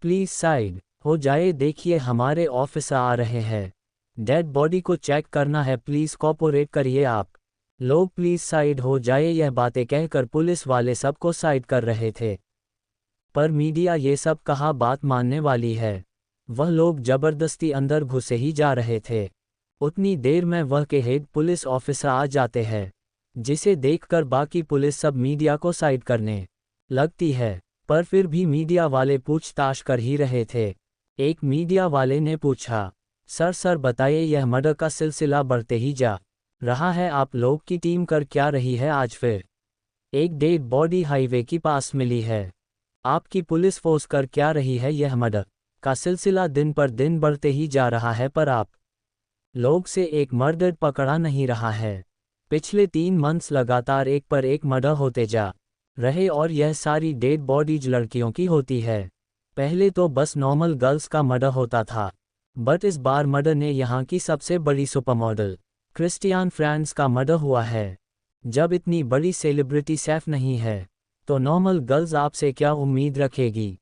Please side हो जाए, देखिए हमारे ऑफिसर आ रहे हैं, डेड बॉडी को चेक करना है, प्लीज कोऑपरेट करिए आप लोग, प्लीज साइड हो जाए। यह बातें कहकर पुलिस वाले सबको साइड कर रहे थे, पर मीडिया ये सब कहाँ बात मानने वाली है। वह लोग जबरदस्ती अंदर घुसे ही जा रहे थे। उतनी देर में वह के हेड पुलिस ऑफिसर आ जाते हैं, जिसे देखकर बाकी पुलिस सब मीडिया को साइड करने लगती है। पर फिर भी मीडिया वाले पूछताछ कर ही रहे थे। एक मीडिया वाले ने पूछा, सर बताइए, यह मर्डर का सिलसिला बढ़ते ही जा रहा है, आप लोग की टीम कर क्या रही है आज फिर? एक डेड बॉडी हाईवे के पास मिली है, आपकी पुलिस फोर्स कर क्या रही है? यह मर्डर का सिलसिला दिन पर दिन बढ़ते ही जा रहा है, पर आप लोग से एक मर्डर पकड़ा नहीं रहा है। पिछले 3 मंथ्स लगातार एक पर एक मर्डर होते जा रहे, और यह सारी डेड बॉडीज लड़कियों की होती है। पहले तो बस नॉर्मल गर्ल्स का मर्डर होता था, बट इस बार मर्डर ने यहाँ की सबसे बड़ी सुपर मॉडल क्रिस्टियान फ्रांस का मर्डर हुआ है। जब इतनी बड़ी सेलिब्रिटी सेफ नहीं है, तो नॉर्मल गर्ल्स आपसे क्या उम्मीद रखेगी?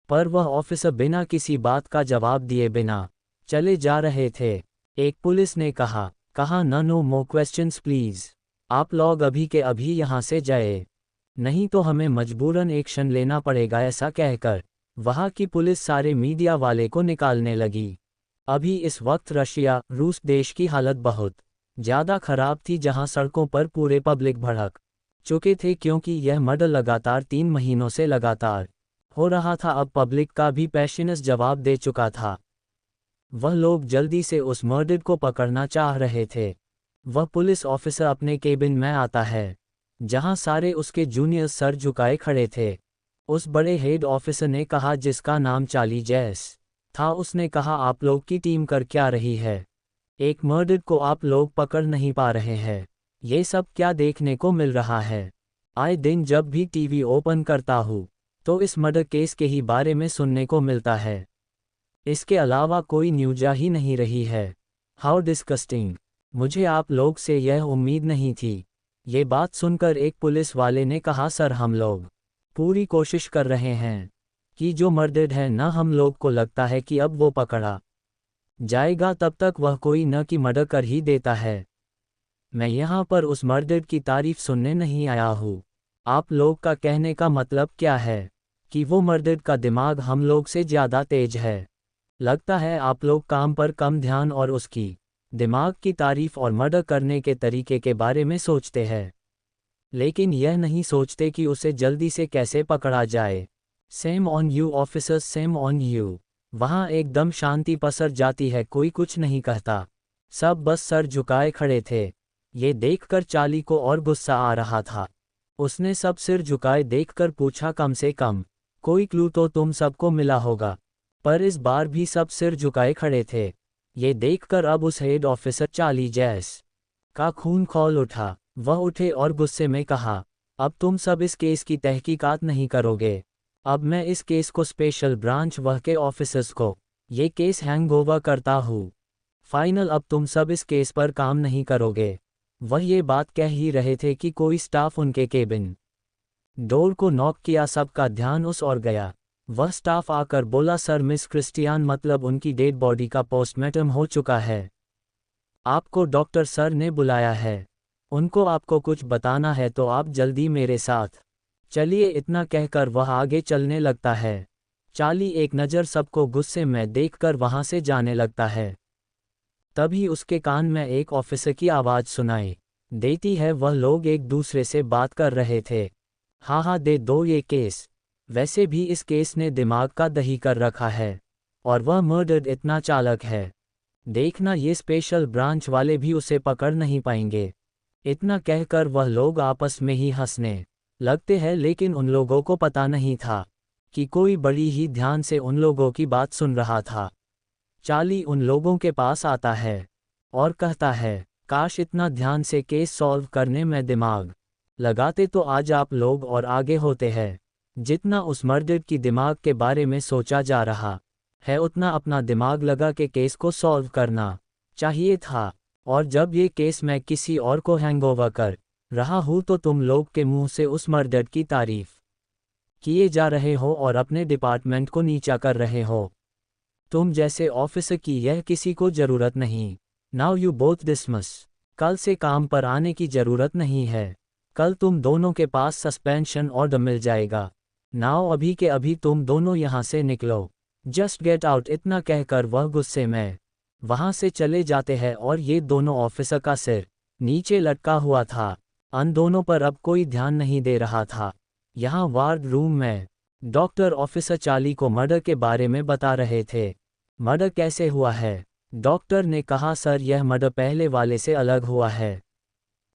पर वह ऑफिसर बिना किसी बात का जवाब दिए बिना चले जा रहे थे। एक पुलिस ने कहा नो मोर क्वेश्चंस प्लीज, आप लोग अभी के अभी यहाँ से जाए, नहीं तो हमें मजबूरन एक्शन लेना पड़ेगा। ऐसा कहकर वहाँ की पुलिस सारे मीडिया वाले को निकालने लगी। अभी इस वक्त रशिया रूस देश की हालत बहुत ज़्यादा खराब थी, जहाँ सड़कों पर पूरे पब्लिक भड़क चुके थे, क्योंकि यह मर्डर लगातार 3 महीनों से लगातार हो रहा था। अब पब्लिक का भी पेशेंस जवाब दे चुका था। वह लोग जल्दी से उस मर्डर को पकड़ना चाह रहे थे। वह पुलिस ऑफिसर अपने केबिन में आता है, जहां सारे उसके जूनियर्स सर झुकाए खड़े थे। उस बड़े हेड ऑफिसर ने कहा, जिसका नाम चार्ली जैस था, उसने कहा, आप लोग की टीम कर क्या रही है? एक मर्डर को आप लोग पकड़ नहीं पा रहे हैं, ये सब क्या देखने को मिल रहा है? आए दिन जब भी टीवी ओपन करता हूँ, तो इस मर्डर केस के ही बारे में सुनने को मिलता है, इसके अलावा कोई न्यूज़ ही नहीं रही है। हाउ डिस्गस्टिंग, मुझे आप लोग से यह उम्मीद नहीं थी। ये बात सुनकर एक पुलिस वाले ने कहा, सर हम लोग पूरी कोशिश कर रहे हैं कि जो मर्डर है ना, हम लोग को लगता है कि अब वो पकड़ा जाएगा, तब तक वह कोई न कि मर्डर कर ही देता है। मैं यहाँ पर उस मर्डर की तारीफ सुनने नहीं आया हूँ। आप लोग का कहने का मतलब क्या है कि वो मर्डर का दिमाग हम लोग से ज़्यादा तेज है? लगता है आप लोग काम पर कम ध्यान और उसकी दिमाग की तारीफ और मर्डर करने के तरीके के बारे में सोचते हैं, लेकिन यह नहीं सोचते कि उसे जल्दी से कैसे पकड़ा जाए। Same on you officers, same on you. वहाँ एकदम शांति पसर जाती है, कोई कुछ नहीं कहता, सब बस सर झुकाए खड़े थे। ये देखकर चार्ली को और गुस्सा आ रहा था। उसने सब सिर झुकाए देखकर पूछा, कम से कम कोई क्लू तो तुम सबको मिला होगा? पर इस बार भी सब सिर झुकाए खड़े थे। ये देखकर अब उस हेड ऑफिसर चार्ली जैस का खून खौल उठा। वह उठे और गुस्से में कहा, अब तुम सब इस केस की तहकीकात नहीं करोगे, अब मैं इस केस को स्पेशल ब्रांच वह के ऑफिसर्स को ये केस हैंगओवर करता हूँ। फाइनल, अब तुम सब इस केस पर काम नहीं करोगे। वह ये बात कह ही रहे थे कि कोई स्टाफ उनके केबिन डोर को नॉक किया। सबका ध्यान उस ओर गया। वह स्टाफ आकर बोला, सर मिस क्रिस्टियान, मतलब उनकी डेड बॉडी का पोस्टमार्टम हो चुका है, आपको डॉक्टर सर ने बुलाया है, उनको आपको कुछ बताना है, तो आप जल्दी मेरे साथ चलिए। इतना कहकर वह आगे चलने लगता है। चार्ली एक नज़र सबको गुस्से में देखकर वहां से जाने लगता है। तभी उसके कान में एक ऑफिसर की आवाज़ सुनाई देती है। वह लोग एक दूसरे से बात कर रहे थे। हाँ दे दो ये केस, वैसे भी इस केस ने दिमाग का दही कर रखा है, और वह मर्डर इतना चालाक है, देखना ये स्पेशल ब्रांच वाले भी उसे पकड़ नहीं पाएंगे। इतना कहकर वह लोग आपस में ही हंसने लगते हैं, लेकिन उन लोगों को पता नहीं था कि कोई बड़ी ही ध्यान से उन लोगों की बात सुन रहा था। चार्ली उन लोगों के पास आता है और कहता है, काश इतना ध्यान से केस सॉल्व करने में दिमाग लगाते तो आज आप लोग और आगे होते हैं। जितना उस मर्डर की दिमाग के बारे में सोचा जा रहा है, उतना अपना दिमाग लगा के केस को सॉल्व करना चाहिए था। और जब ये केस मैं किसी और को हैंगओवर कर रहा हूँ, तो तुम लोग के मुंह से उस मर्डर की तारीफ किए जा रहे हो और अपने डिपार्टमेंट को नीचा कर रहे हो। तुम जैसे ऑफिसर की यह किसी को जरूरत नहीं। Now you both dismiss. कल से काम पर आने की जरूरत नहीं है। कल तुम दोनों के पास सस्पेंशन ऑर्डर मिल जाएगा। नाउ अभी के अभी तुम दोनों यहाँ से निकलो। Just get out. इतना कहकर वह गुस्से में वहाँ से चले जाते हैं और ये दोनों ऑफिसर का सिर नीचे लटका हुआ था। अन दोनों पर अब कोई ध्यान नहीं दे रहा था। यहाँ वार्ड रूम में डॉक्टर ऑफिसर चार्ली को मर्डर के बारे में बता रहे थे। मर्डर कैसे हुआ है? डॉक्टर ने कहा सर यह मर्डर पहले वाले से अलग हुआ है।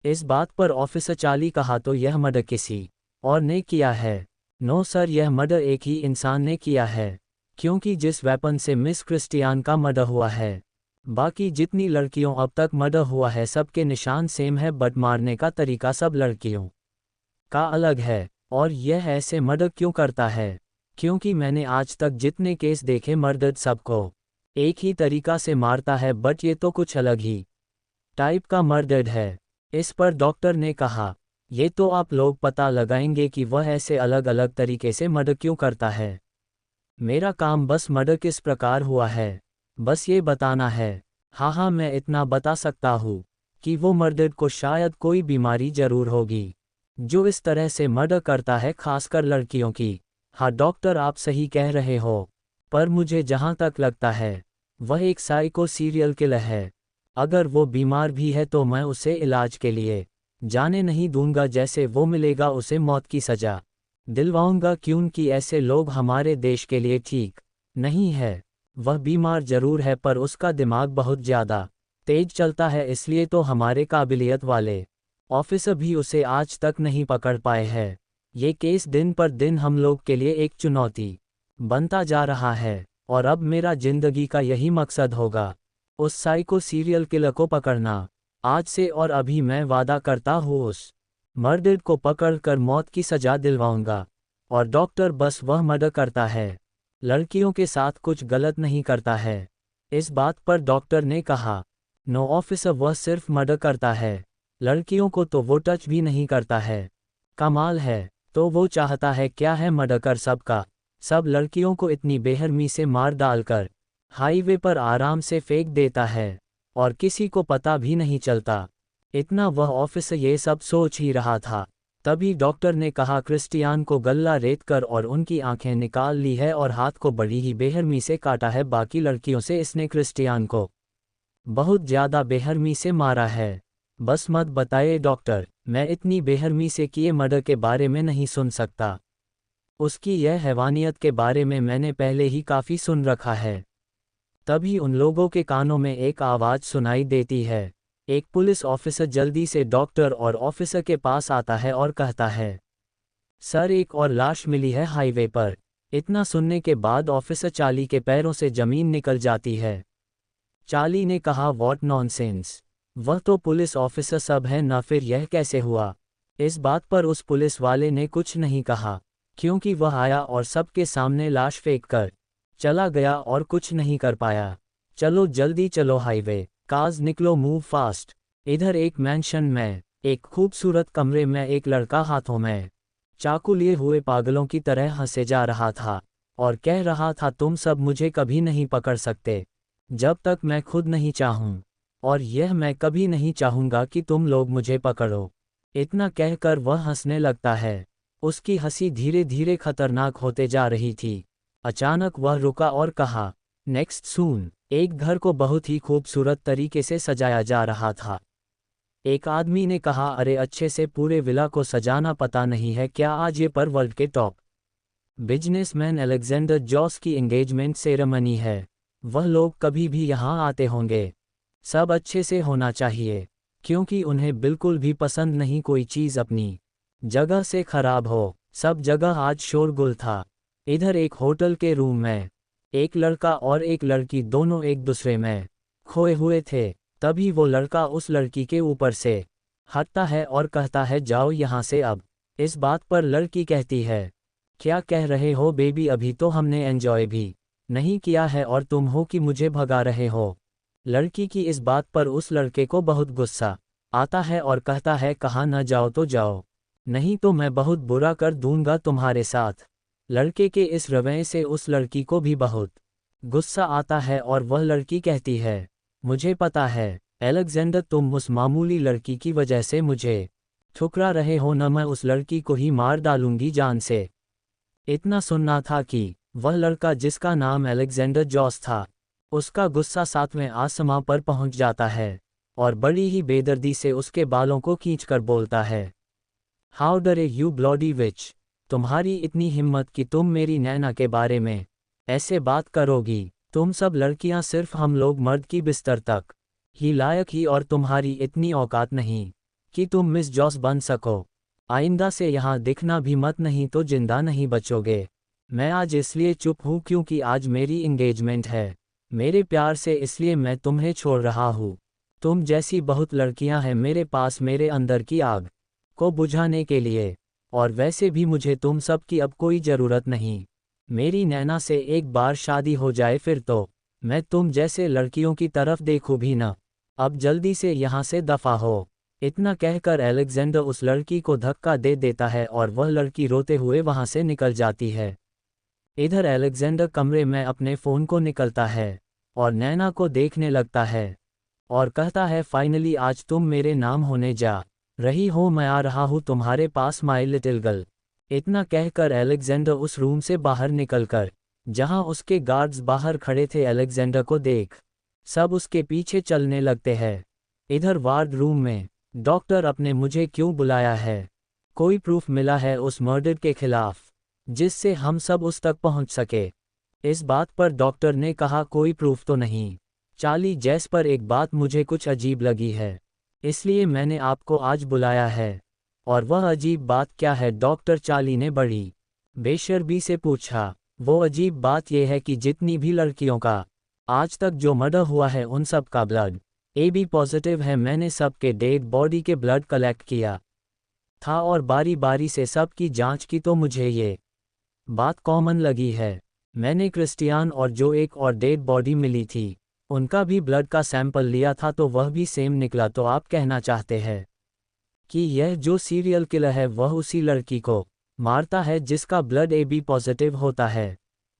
इस बात पर ऑफिसर चार्ली कहा तो यह मर्डर किसी और ने किया है? नो सर यह मर्डर एक ही इंसान ने किया है, क्योंकि जिस वेपन से मिस क्रिस्टियान का मर्डर हुआ है, बाकी जितनी लड़कियों अब तक मर्डर हुआ है सबके निशान सेम है, बट मारने का तरीका सब लड़कियों का अलग है। और यह ऐसे मर्डर क्यों करता है? क्योंकि मैंने आज तक जितने केस देखे मर्डर सबको एक ही तरीका से मारता है, बट ये तो कुछ अलग ही टाइप का मर्डर है। इस पर डॉक्टर ने कहा ये तो आप लोग पता लगाएंगे कि वह ऐसे अलग अलग तरीके से मर्डर क्यों करता है। मेरा काम बस मर्डर किस प्रकार हुआ है बस ये बताना है। हाँ मैं इतना बता सकता हूँ कि वो मर्डर को शायद कोई बीमारी जरूर होगी जो इस तरह से मर्डर करता है, खासकर लड़कियों की। हाँ डॉक्टर आप सही कह रहे हो, पर मुझे जहाँ तक लगता है वह एक साइको सीरियल किलर है। अगर वो बीमार भी है तो मैं उसे इलाज के लिए जाने नहीं दूंगा, जैसे वो मिलेगा उसे मौत की सजा दिलवाऊंगा, क्योंकि ऐसे लोग हमारे देश के लिए ठीक नहीं है। वह बीमार जरूर है पर उसका दिमाग बहुत ज़्यादा तेज चलता है, इसलिए तो हमारे काबिलियत वाले ऑफिसर भी उसे आज तक नहीं पकड़ पाए हैं। ये केस दिन पर दिन हम लोग के लिए एक चुनौती बनता जा रहा है और अब मेरा जिंदगी का यही मकसद होगा, उस साइको सीरियल किलर को पकड़ना। आज से और अभी मैं वादा करता हूँ उस मर्डर को पकड़कर मौत की सजा दिलवाऊंगा। और डॉक्टर बस वह मर्डर करता है, लड़कियों के साथ कुछ गलत नहीं करता है। इस बात पर डॉक्टर ने कहा नो ऑफिसर वह सिर्फ मर्डर करता है, लड़कियों को तो वो टच भी नहीं करता है। कमाल है, तो वो चाहता है क्या है? मर्डर कर सबका सब लड़कियों को इतनी बेरहमी से मार डालकर हाईवे पर आराम से फेंक देता है और किसी को पता भी नहीं चलता। इतना वह ऑफिसर ये सब सोच ही रहा था, तभी डॉक्टर ने कहा क्रिस्टियान को गल्ला रेत कर और उनकी आंखें निकाल ली है और हाथ को बड़ी ही बेरहमी से काटा है। बाकी लड़कियों से इसने क्रिस्टियान को बहुत ज़्यादा बेरहमी से मारा है। बस मत बताइए डॉक्टर, मैं इतनी बेरहमी से किए मर्डर के बारे में नहीं सुन सकता। उसकी यह हैवानियत के बारे में मैंने पहले ही काफ़ी सुन रखा है। तभी उन लोगों के कानों में एक आवाज़ सुनाई देती है। एक पुलिस ऑफिसर जल्दी से डॉक्टर और ऑफिसर के पास आता है और कहता है सर एक और लाश मिली है हाईवे पर। इतना सुनने के बाद ऑफिसर चार्ली के पैरों से ज़मीन निकल जाती है। चार्ली ने कहा व्हाट नॉनसेंस, वह तो पुलिस ऑफिसर सब है ना, फिर यह कैसे हुआ? इस बात पर उस पुलिस वाले ने कुछ नहीं कहा, क्योंकि वह आया और सबके सामने लाश फेंक कर चला गया और कुछ नहीं कर पाया। चलो जल्दी चलो हाईवे, कार्स निकलो, मूव फास्ट। इधर एक मैंशन में एक खूबसूरत कमरे में एक लड़का हाथों में चाकू लिए हुए पागलों की तरह हंसे जा रहा था और कह रहा था तुम सब मुझे कभी नहीं पकड़ सकते जब तक मैं खुद नहीं चाहूं, और यह मैं कभी नहीं चाहूंगा कि तुम लोग मुझे पकड़ो। इतना कहकर वह हंसने लगता है। उसकी हंसी धीरे धीरे खतरनाक होते जा रही थी। अचानक वह रुका और कहा नेक्स्ट सून। एक घर को बहुत ही खूबसूरत तरीके से सजाया जा रहा था। एक आदमी ने कहा अरे अच्छे से पूरे विला को सजाना पता नहीं है क्या? आज ये पर वर्ल्ड के टॉप बिजनेसमैन अलेक्जेंडर जॉस की एंगेजमेंट सेरेमनी है। वह लोग कभी भी यहाँ आते होंगे। सब अच्छे से होना चाहिए, क्योंकि उन्हें बिल्कुल भी पसंद नहीं कोई चीज़ अपनी जगह से खराब हो। सब जगह आज शोरगुल था। इधर एक होटल के रूम में एक लड़का और एक लड़की दोनों एक दूसरे में खोए हुए थे। तभी वो लड़का उस लड़की के ऊपर से हटता है और कहता है जाओ यहाँ से अब। इस बात पर लड़की कहती है क्या कह रहे हो बेबी, अभी तो हमने एंजॉय भी नहीं किया है और तुम हो कि मुझे भगा रहे हो। लड़की की इस बात पर उस लड़के को बहुत गुस्सा आता है और कहता है कहाँ न जाओ तो जाओ, नहीं तो मैं बहुत बुरा कर दूंगा तुम्हारे साथ। लड़के के इस रवैये से उस लड़की को भी बहुत गुस्सा आता है और वह लड़की कहती है, मुझे पता है अलेक्जेंडर, तुम उस मामूली लड़की की वजह से मुझे ठुकरा रहे हो न, मैं उस लड़की को ही मार डालूंगी जान से। इतना सुनना था कि वह लड़का जिसका नाम अलेक्जेंडर जॉस था, उसका गुस्सा 7वें आसमां पर पहुंच जाता है और बड़ी ही बेदर्दी से उसके बालों को खींचकर बोलता है, हाउ डरे यू ब्लॉडी विच, तुम्हारी इतनी हिम्मत कि तुम मेरी नैना के बारे में ऐसे बात करोगी। तुम सब लड़कियां सिर्फ हम लोग मर्द की बिस्तर तक ही लायक ही, और तुम्हारी इतनी औकात नहीं कि तुम मिस जॉस बन सको। आइंदा से यहाँ दिखना भी मत, नहीं तो जिंदा नहीं बचोगे। मैं आज इसलिए चुप हूँ क्योंकि आज मेरी इंगेजमेंट है मेरे प्यार से, इसलिए मैं तुम्हें छोड़ रहा हूँ। तुम जैसी बहुत लड़कियां हैं मेरे पास मेरे अंदर की आग को बुझाने के लिए, और वैसे भी मुझे तुम सब की अब कोई ज़रूरत नहीं। मेरी नैना से एक बार शादी हो जाए फिर तो मैं तुम जैसे लड़कियों की तरफ देखूं भी न। अब जल्दी से यहाँ से दफ़ा हो। इतना कहकर अलेक्जेंडर उस लड़की को धक्का दे देता है और वह लड़की रोते हुए वहाँ से निकल जाती है। इधर अलेक्जेंडर कमरे में अपने फ़ोन को निकलता है और नैना को देखने लगता है और कहता है, फाइनली आज तुम मेरे नाम होने जा रही हो, मैं आ रहा हूँ तुम्हारे पास माय लिटिल गर्ल। इतना कहकर अलेक्जेंडर उस रूम से बाहर निकलकर, जहां उसके गार्ड्स बाहर खड़े थे, अलेक्जेंडर को देख सब उसके पीछे चलने लगते हैं। इधर वार्ड रूम में डॉक्टर, अपने मुझे क्यों बुलाया है? कोई प्रूफ मिला है उस मर्डर के खिलाफ जिससे हम सब उस तक पहुंच सके? इस बात पर डॉक्टर ने कहा, कोई प्रूफ तो नहीं चार्ली जैस, पर एक बात मुझे कुछ अजीब लगी है, इसलिए मैंने आपको आज बुलाया है। और वह अजीब बात क्या है? डॉक्टर चार्ली ने बड़ी बेशर्मी से पूछा। वो अजीब बात यह है कि जितनी भी लड़कियों का आज तक जो मर्डर हुआ है उन सब का ब्लड AB पॉजिटिव है। मैंने सब के डेड बॉडी के ब्लड कलेक्ट किया था और बारी बारी से सब की जांच की, तो मुझे ये बात कॉमन लगी है। मैंने क्रिस्टियान और जो एक और डेड बॉडी मिली थी उनका भी ब्लड का सैंपल लिया था, तो वह भी सेम निकला। तो आप कहना चाहते हैं कि यह जो सीरियल किलर है वह उसी लड़की को मारता है जिसका ब्लड AB पॉजिटिव होता है?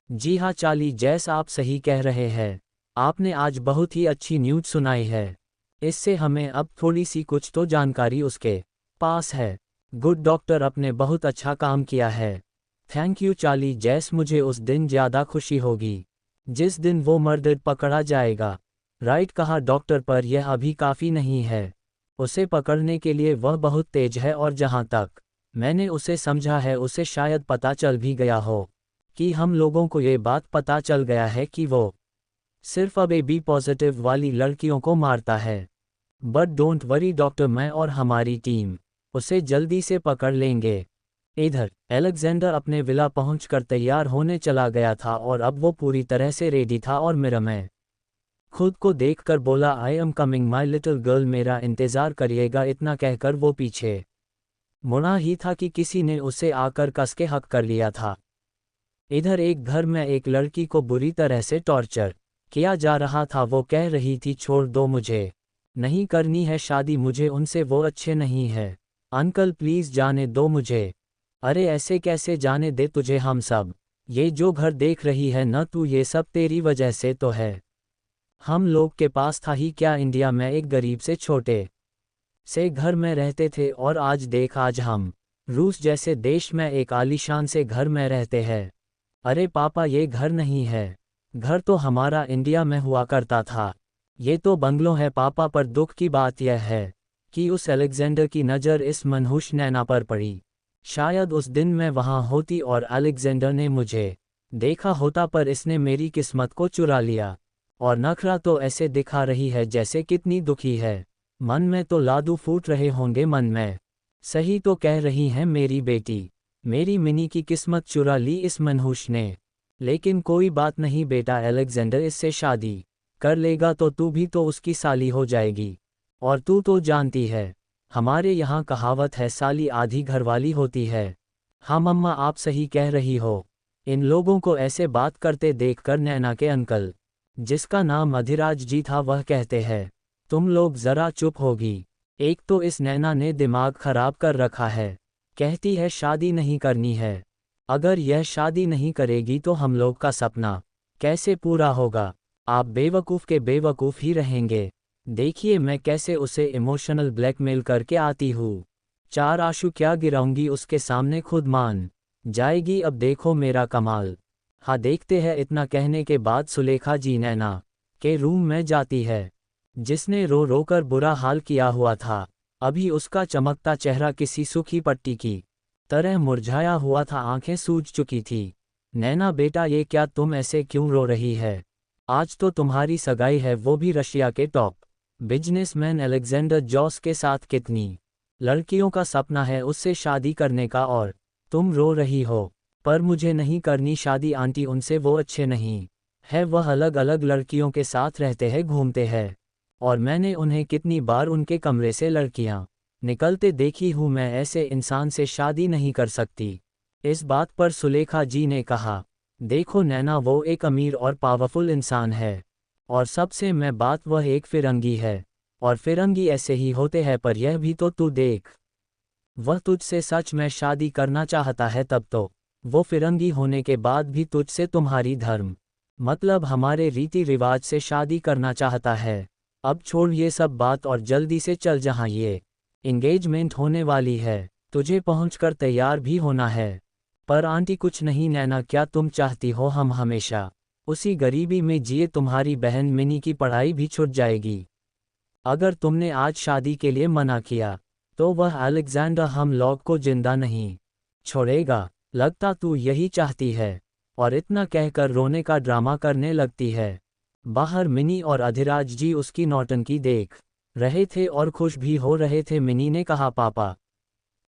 जी हाँ चार्ली जैस, आप सही कह रहे हैं। आपने आज बहुत ही अच्छी न्यूज़ सुनाई है। इससे हमें अब थोड़ी सी कुछ तो जानकारी उसके पास है। गुड डॉक्टर, आपने बहुत अच्छा काम किया है। थैंक यू चार्ली जैस, मुझे उस दिन ज़्यादा खुशी होगी जिस दिन वो मर्डर पकड़ा जाएगा। राइट कहा डॉक्टर, पर यह अभी काफ़ी नहीं है। उसे पकड़ने के लिए वह बहुत तेज है और जहाँ तक मैंने उसे समझा है उसे शायद पता चल भी गया हो कि हम लोगों को ये बात पता चल गया है कि वो सिर्फ अब AB पॉजिटिव वाली लड़कियों को मारता है। बट डोंट वरी डॉक्टर, मैं और हमारी टीम उसे जल्दी से पकड़ लेंगे। इधर अलेक्जेंडर अपने विला पहुंचकर तैयार होने चला गया था और अब वो पूरी तरह से रेडी था और मिरर में खुद को देखकर बोला, I am coming my little girl, मेरा इंतज़ार करिएगा। इतना कहकर वो पीछे मुड़ा ही था कि किसी ने उसे आकर कस के हक कर लिया था। इधर एक घर में एक लड़की को बुरी तरह से टॉर्चर किया जा रहा था। वो कह रही थी, छोड़ दो, मुझे नहीं करनी है शादी, मुझे उनसे, वो अच्छे नहीं है। अंकल प्लीज़ जाने दो मुझे। अरे ऐसे कैसे जाने दे तुझे हम सब? ये जो घर देख रही है न तू, ये सब तेरी वजह से तो है। हम लोग के पास था ही क्या? इंडिया में एक गरीब से छोटे से घर में रहते थे और आज देख, आज हम रूस जैसे देश में एक आलीशान से घर में रहते हैं। अरे पापा, ये घर नहीं है, घर तो हमारा इंडिया में हुआ करता था, ये तो बंगलो है पापा। पर दुख की बात यह है कि उस अलेक्जेंडर की नज़र इस मनहूस नैना पर पड़ी। शायद उस दिन मैं वहाँ होती और अलेक्जेंडर ने मुझे देखा होता, पर इसने मेरी किस्मत को चुरा लिया। और नखरा तो ऐसे दिखा रही है जैसे कितनी दुखी है। मन में तो लाडू फूट रहे होंगे मन में। सही तो कह रही हैं मेरी बेटी, मेरी मिनी की किस्मत चुरा ली इस मनहूस ने। लेकिन कोई बात नहीं बेटा, अलेक्जेंडर इससे शादी कर लेगा तो तू भी तो उसकी साली हो जाएगी। और तू तो जानती है हमारे यहाँ कहावत है, साली आधी घरवाली होती है। हाँ मम्मा, आप सही कह रही हो। इन लोगों को ऐसे बात करते देखकर नैना के अंकल, जिसका नाम अधिराज जी था, वह कहते हैं, तुम लोग ज़रा चुप होगी। एक तो इस नैना ने दिमाग खराब कर रखा है, कहती है शादी नहीं करनी है। अगर यह शादी नहीं करेगी तो हम लोग का सपना कैसे पूरा होगा? आप बेवकूफ़ के बेवकूफ़ ही रहेंगे। देखिए मैं कैसे उसे इमोशनल ब्लैकमेल करके आती हूँ। 4 आंसू क्या गिराऊंगी उसके सामने, खुद मान जाएगी, अब देखो मेरा कमाल। हाँ देखते हैं। इतना कहने के बाद सुलेखा जी नैना के रूम में जाती है, जिसने रो रो कर बुरा हाल किया हुआ था। अभी उसका चमकता चेहरा किसी सूखी पट्टी की तरह मुरझाया हुआ था, आंखें सूज चुकी थी। नैना बेटा ये क्या, तुम ऐसे क्यों रो रही है? आज तो तुम्हारी सगाई है, वो भी रशिया के टॉप बिजनेसमैन अलेक्जेंडर जॉस के साथ। कितनी लड़कियों का सपना है उससे शादी करने का, और तुम रो रही हो। पर मुझे नहीं करनी शादी आंटी उनसे, वो अच्छे नहीं है। वह अलग अलग लड़कियों के साथ रहते हैं, घूमते हैं, और मैंने उन्हें कितनी बार उनके कमरे से लड़कियां निकलते देखी हूँ। मैं ऐसे इंसान से शादी नहीं कर सकती। इस बात पर सुलेखा जी ने कहा, देखो नैना वो एक अमीर और पावरफुल इंसान है, और सबसे मैं बात वह एक फिरंगी है, और फिरंगी ऐसे ही होते हैं। पर यह भी तो तू देख, वह तुझसे सच में शादी करना चाहता है, तब तो वो फिरंगी होने के बाद भी तुझसे तुम्हारी धर्म मतलब हमारे रीति रिवाज से शादी करना चाहता है। अब छोड़ ये सब बात और जल्दी से चल, जहाँ ये एंगेजमेंट होने वाली है तुझे पहुंचकर तैयार भी होना है। पर आंटी कुछ नहीं नैना, क्या तुम चाहती हो हम हमेशा उसी गरीबी में जिए? तुम्हारी बहन मिनी की पढ़ाई भी छूट जाएगी। अगर तुमने आज शादी के लिए मना किया तो वह अलेक्जेंडर हम लोग को जिंदा नहीं छोड़ेगा। लगता तू यही चाहती है। और इतना कहकर रोने का ड्रामा करने लगती है। बाहर मिनी और अधिराज जी उसकी नौटंकी देख रहे थे और खुश भी हो रहे थे। मिनी ने कहा, पापा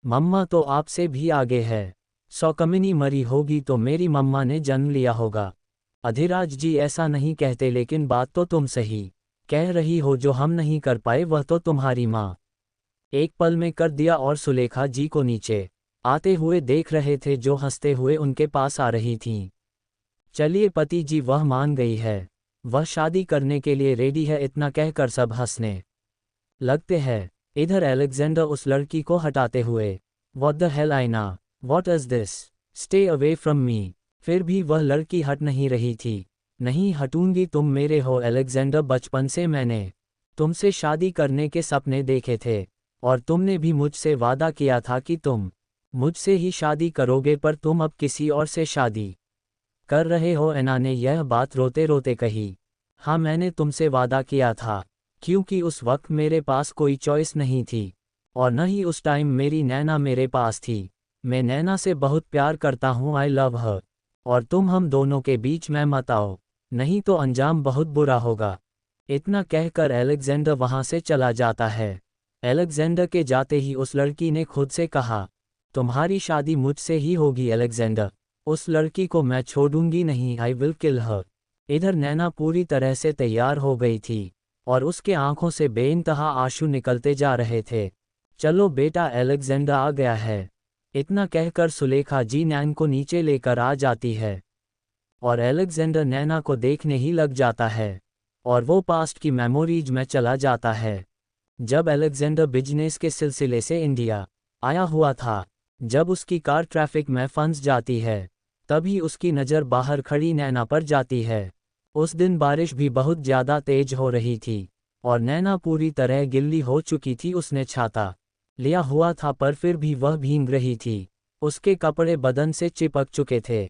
मम्मा तो आपसे भी आगे है। सौकमिनी मरी होगी तो मेरी मम्मा ने जन्म लिया होगा। अधिराज जी ऐसा नहीं कहते, लेकिन बात तो तुम सही कह रही हो, जो हम नहीं कर पाए वह तो तुम्हारी माँ एक पल में कर दिया। और सुलेखा जी को नीचे आते हुए देख रहे थे, जो हंसते हुए उनके पास आ रही थीं। चलिए पति जी, वह मान गई है, वह शादी करने के लिए रेडी है। इतना कहकर सब हंसने लगते हैं। इधर अलेक्जेंडर उस लड़की को हटाते हुए, व्हाट द हेल आइना, what is this, stay away from me. फिर भी वह लड़की हट नहीं रही थी। नहीं हटूंगी, तुम मेरे हो अलेक्जेंडर, बचपन से मैंने तुमसे शादी करने के सपने देखे थे, और तुमने भी मुझसे वादा किया था कि तुम मुझसे ही शादी करोगे, पर तुम अब किसी और से शादी कर रहे हो। ऐना ने यह बात रोते रोते कही। हाँ मैंने तुमसे वादा किया था, क्योंकि उस वक्त मेरे पास कोई चॉइस नहीं थी, और न ही उस टाइम मेरी नैना मेरे पास थी। मैं नैना से बहुत प्यार करता हूँ, आई लव हर, और तुम हम दोनों के बीच में मत आओ, नहीं तो अंजाम बहुत बुरा होगा। इतना कहकर अलेक्जेंडर वहां से चला जाता है। अलेक्जेंडर के जाते ही उस लड़की ने खुद से कहा, तुम्हारी शादी मुझसे ही होगी अलेक्जेंडर, उस लड़की को मैं छोड़ूंगी नहीं, आई विल किल हर। इधर नैना पूरी तरह से तैयार हो गई थी, और उसके आंखों से बेइंतहा आंसू निकलते जा रहे थे। चलो बेटा, अलेक्जेंडर आ गया है। इतना कहकर सुलेखा जी नैन को नीचे लेकर आ जाती है, और अलेक्जेंडर नैना को देखने ही लग जाता है, और वो पास्ट की मेमोरीज में चला जाता है। जब अलेक्जेंडर बिजनेस के सिलसिले से इंडिया आया हुआ था, जब उसकी कार ट्रैफिक में फंस जाती है, तभी उसकी नज़र बाहर खड़ी नैना पर जाती है। उस दिन बारिश भी बहुत ज़्यादा तेज हो रही थी, और नैना पूरी तरह गिल्ली हो चुकी थी। उसने छाता लिया हुआ था, पर फिर भी वह भीग रही थी। उसके कपड़े बदन से चिपक चुके थे,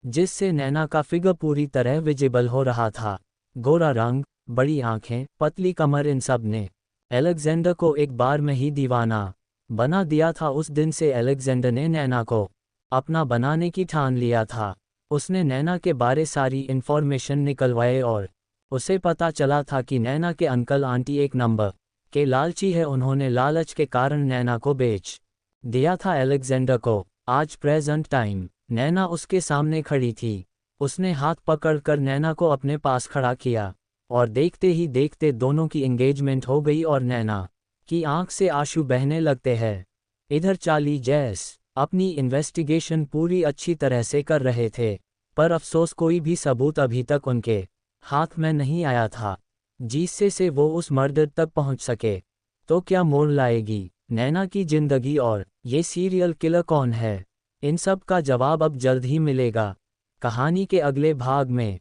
जिससे नैना का फिगर पूरी तरह विजिबल हो रहा था। गोरा रंग, बड़ी आंखें, पतली कमर, इन सब ने अलेक्जेंडर को एक बार में ही दीवाना बना दिया था। उस दिन से अलेक्जेंडर ने नैना को अपना बनाने की ठान लिया था। उसने नैना के बारे सारी इन्फॉर्मेशन निकलवाए, और उसे पता चला था कि नैना के अंकल आंटी एक नंबर के लालची है। उन्होंने लालच के कारण नैना को बेच दिया था अलेक्जेंडर को। आज प्रेजेंट टाइम नैना उसके सामने खड़ी थी। उसने हाथ पकड़कर नैना को अपने पास खड़ा किया, और देखते ही देखते दोनों की एंगेजमेंट हो गई, और नैना की आंख से आंसू बहने लगते हैं। इधर चार्ली जैस अपनी इन्वेस्टिगेशन पूरी अच्छी तरह से कर रहे थे, पर अफसोस कोई भी सबूत अभी तक उनके हाथ में नहीं आया था, जिससे से वो उस मर्डर तक पहुंच सके। तो क्या मोड़ लाएगी नैना की जिंदगी, और ये सीरियल किलर कौन है? इन सब का जवाब अब जल्द ही मिलेगा। कहानी के अगले भाग में